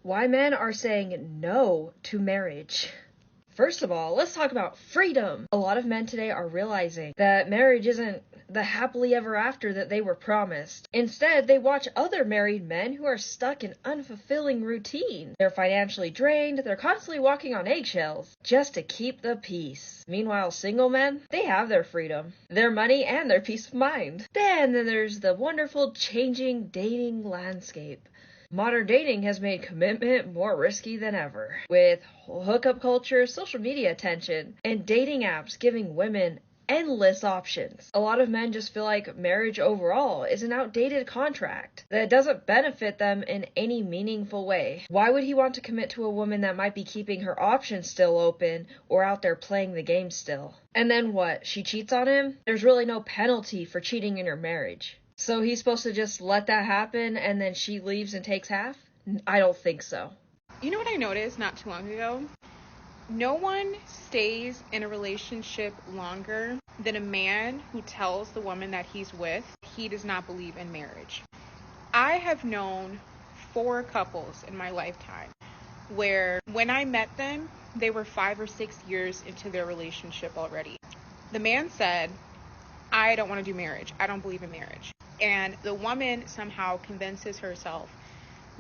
Why men are saying no to marriage. First of all, let's talk about freedom. A lot of men today are realizing that marriage isn't the happily ever after that they were promised. Instead, they watch other married men who are stuck in unfulfilling routine. They're financially drained, they're constantly walking on eggshells just to keep the peace. Meanwhile, single men, they have their freedom, their money, and their peace of mind. Then there's the wonderful changing dating landscape. Modern dating has made commitment more risky than ever, with hookup culture, social media attention, and dating apps giving women endless options. A lot of men just feel like marriage overall is an outdated contract that doesn't benefit them in any meaningful way. Why would he want to commit to a woman that might be keeping her options still open or out there playing the game still? And then what? She cheats on him? There's really no penalty for cheating in your marriage. So he's supposed to just let that happen and then she leaves and takes half? I don't think so. You know what I noticed not too long ago? No one stays in a relationship longer than a man who tells the woman that he's with he does not believe in marriage. I have known 4 couples in my lifetime where when I met them, they were 5 or 6 years into their relationship already. The man said, I don't want to do marriage. I don't believe in marriage. And the woman somehow convinces herself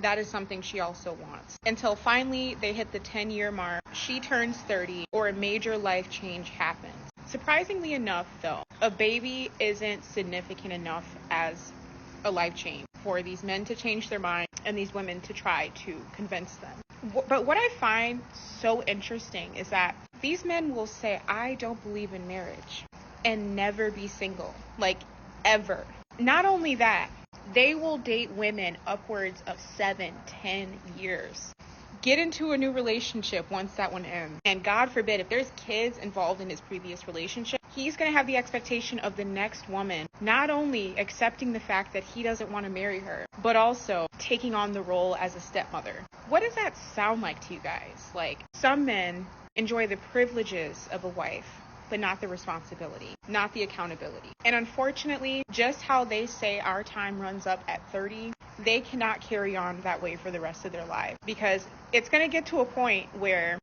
that is something she also wants. Until finally they hit the 10-year mark, she turns 30, or a major life change happens. Surprisingly enough, though, a baby isn't significant enough as a life change for these men to change their mind and these women to try to convince them. But what I find so interesting is that these men will say, I don't believe in marriage, and never be single, like ever. Not only that, they will date women upwards of 7, 10 years. Get into a new relationship once that one ends. And God forbid, if there's kids involved in his previous relationship, he's going to have the expectation of the next woman not only accepting the fact that he doesn't want to marry her, but also taking on the role as a stepmother. What does that sound like to you guys? Like, some men enjoy the privileges of a wife, but not the responsibility, not the accountability. And unfortunately, just how they say our time runs up at 30, they cannot carry on that way for the rest of their life, because it's going to get to a point where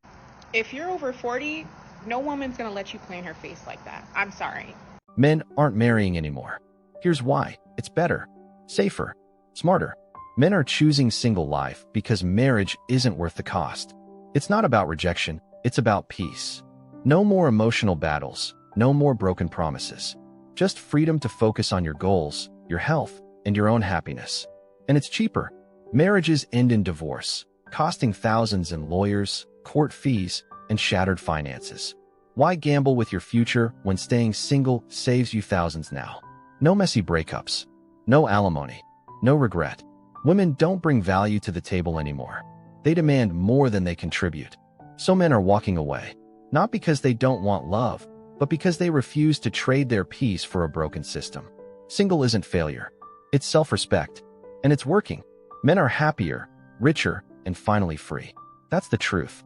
if you're over 40, no woman's going to let you play in her face like that. I'm sorry. Men aren't marrying anymore. Here's why. It's better, safer, smarter. Men are choosing single life because marriage isn't worth the cost. It's not about rejection, it's about peace. No more emotional battles, no more broken promises. Just freedom to focus on your goals, your health, and your own happiness. And it's cheaper. Marriages end in divorce, costing thousands in lawyers, court fees, and shattered finances. Why gamble with your future when staying single saves you thousands now? No messy breakups, no alimony, no regret. Women don't bring value to the table anymore. They demand more than they contribute. So men are walking away. Not because they don't want love, but because they refuse to trade their peace for a broken system. Single isn't failure. It's self-respect. And it's working. Men are happier, richer, and finally free. That's the truth.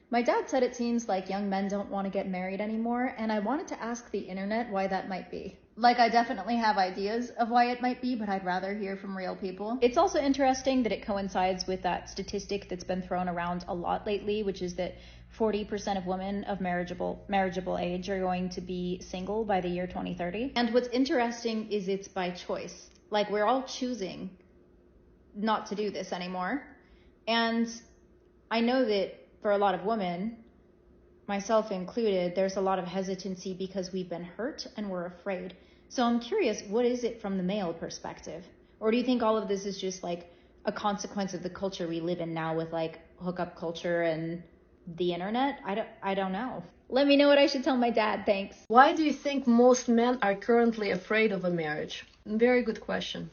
My dad said it seems like young men don't want to get married anymore, and I wanted to ask the internet why that might be. Like, I definitely have ideas of why it might be, but I'd rather hear from real people. It's also interesting that it coincides with that statistic that's been thrown around a lot lately, which is that 40% of women of marriageable age are going to be single by the year 2030. And what's interesting is it's by choice. Like, we're all choosing not to do this anymore. And I know that for a lot of women, myself included, there's a lot of hesitancy because we've been hurt and we're afraid. So I'm curious, what is it from the male perspective? Or do you think all of this is just like a consequence of the culture we live in now with like hookup culture and the internet? I don't know. Let me know what I should tell my dad. Thanks. Why do you think most men are currently afraid of a marriage? Very good question.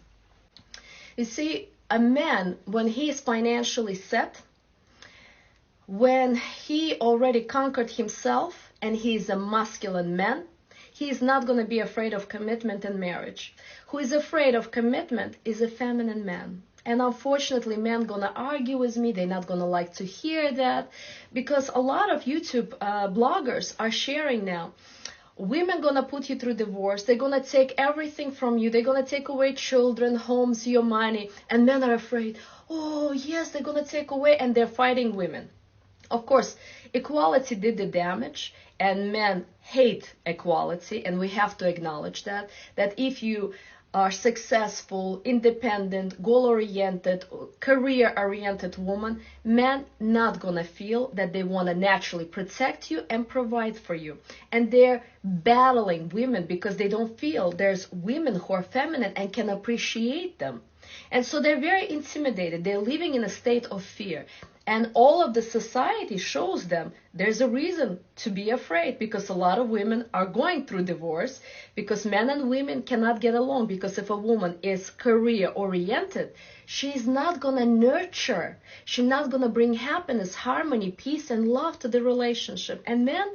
You see, a man, when he is financially set, when he already conquered himself and he is a masculine man, he is not going to be afraid of commitment and marriage. Who is afraid of commitment is a feminine man. And unfortunately, men gonna argue with me. They're not gonna like to hear that, because a lot of YouTube bloggers are sharing now. Women gonna put you through divorce. They're gonna take everything from you. They're gonna take away children, homes, your money. And men are afraid. oh yes, they're gonna take away, and they're fighting women. Of course, equality did the damage, and men hate equality, and we have to acknowledge that if you are successful, independent, goal-oriented, career-oriented woman, men not gonna feel that they wanna naturally protect you and provide for you. And they're battling women because they don't feel there's women who are feminine and can appreciate them. And so they're very intimidated. They're living in a state of fear. And all of the society shows them there's a reason to be afraid, because a lot of women are going through divorce because men and women cannot get along. Because if a woman is career oriented, she's not going to nurture. She's not going to bring happiness, harmony, peace, and love to the relationship. And men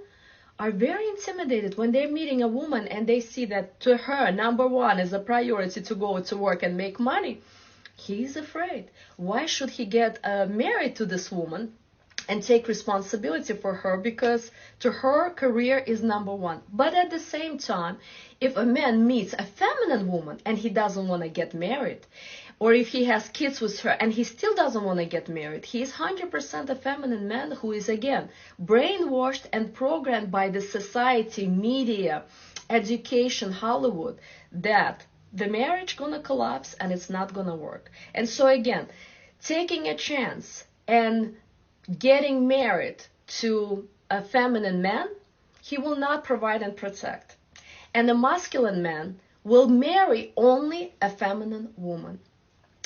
are very intimidated when they're meeting a woman and they see that to her, number one is a priority to go to work and make money. He's afraid. Why should he get married to this woman and take responsibility for her? Because to her, career is number one. But at the same time, if a man meets a feminine woman and he doesn't want to get married, or if he has kids with her and he still doesn't want to get married, he is 100% a feminine man who is, again, brainwashed and programmed by the society, media, education, Hollywood, that the marriage gonna collapse and it's not gonna work. And so again, taking a chance and getting married to a feminine man, he will not provide and protect. And a masculine man will marry only a feminine woman.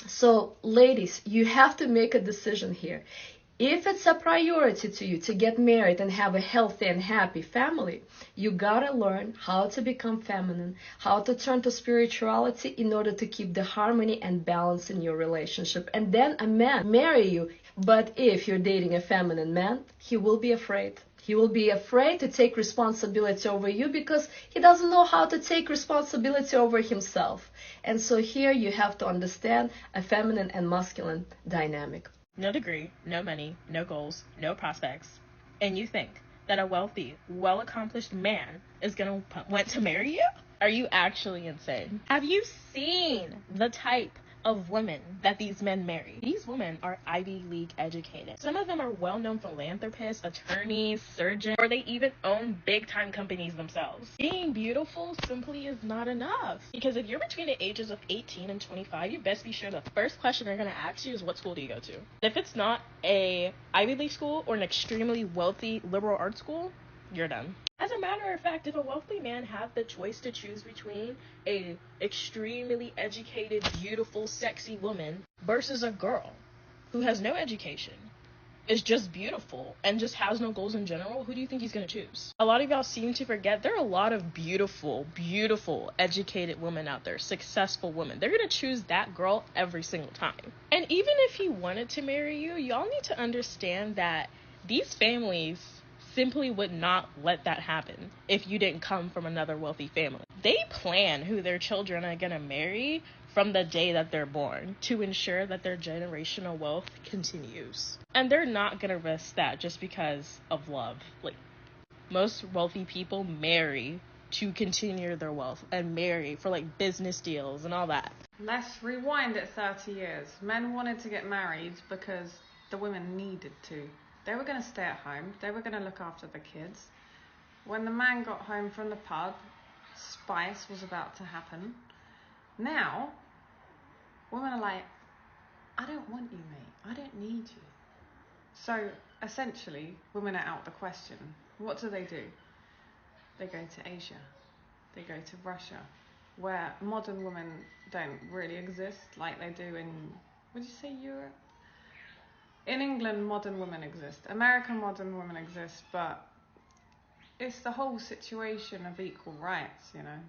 So ladies, you have to make a decision here. If it's a priority to you to get married and have a healthy and happy family, you gotta learn how to become feminine, how to turn to spirituality in order to keep the harmony and balance in your relationship. And then a man marry you. But if you're dating a feminine man, he will be afraid. He will be afraid to take responsibility over you because he doesn't know how to take responsibility over himself. And so here you have to understand a feminine and masculine dynamic. No degree, no money, no goals, no prospects, and you think that a wealthy, well-accomplished man is going to want to marry you? Are you actually insane? Have you seen the type of women that these men marry? These women are Ivy League educated. Some of them are well-known philanthropists, attorneys, surgeons, or they even own big-time companies themselves. Being beautiful simply is not enough. Because if you're between the ages of 18 and 25, you best be sure the first question they're going to ask you is, what school do you go to? If it's not a Ivy League school or an extremely wealthy liberal arts school, you're done. As a matter of fact, if a wealthy man had the choice to choose between a extremely educated, beautiful, sexy woman versus a girl who has no education, is just beautiful, and just has no goals in general, who do you think he's going to choose? A lot of y'all seem to forget there are a lot of beautiful, beautiful, educated women out there, successful women. They're going to choose that girl every single time. And even if he wanted to marry you, y'all need to understand that these families simply would not let that happen if you didn't come from another wealthy family. They plan who their children are going to marry from the day that they're born to ensure that their generational wealth continues. And they're not going to risk that just because of love. Like, most wealthy people marry to continue their wealth and marry for like business deals and all that. Let's rewind it 30 years. Men wanted to get married because the women needed to. They were going to stay at home. They were going to look after the kids. When the man got home from the pub, spice was about to happen. Now, women are like, I don't want you, mate. I don't need you. So, essentially, women are out the question. What do? They go to Asia. They go to Russia, where modern women don't really exist like they do in, would you say Europe? In England, modern women exist. American modern women exist, but it's the whole situation of equal rights, you know.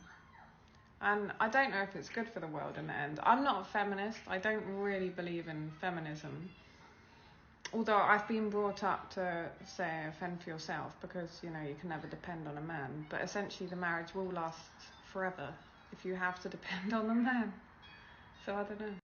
And I don't know if it's good for the world in the end. I'm not a feminist. I don't really believe in feminism. Although I've been brought up to say fend for yourself because, you know, you can never depend on a man. But essentially the marriage will last forever if you have to depend on the man. So I don't know.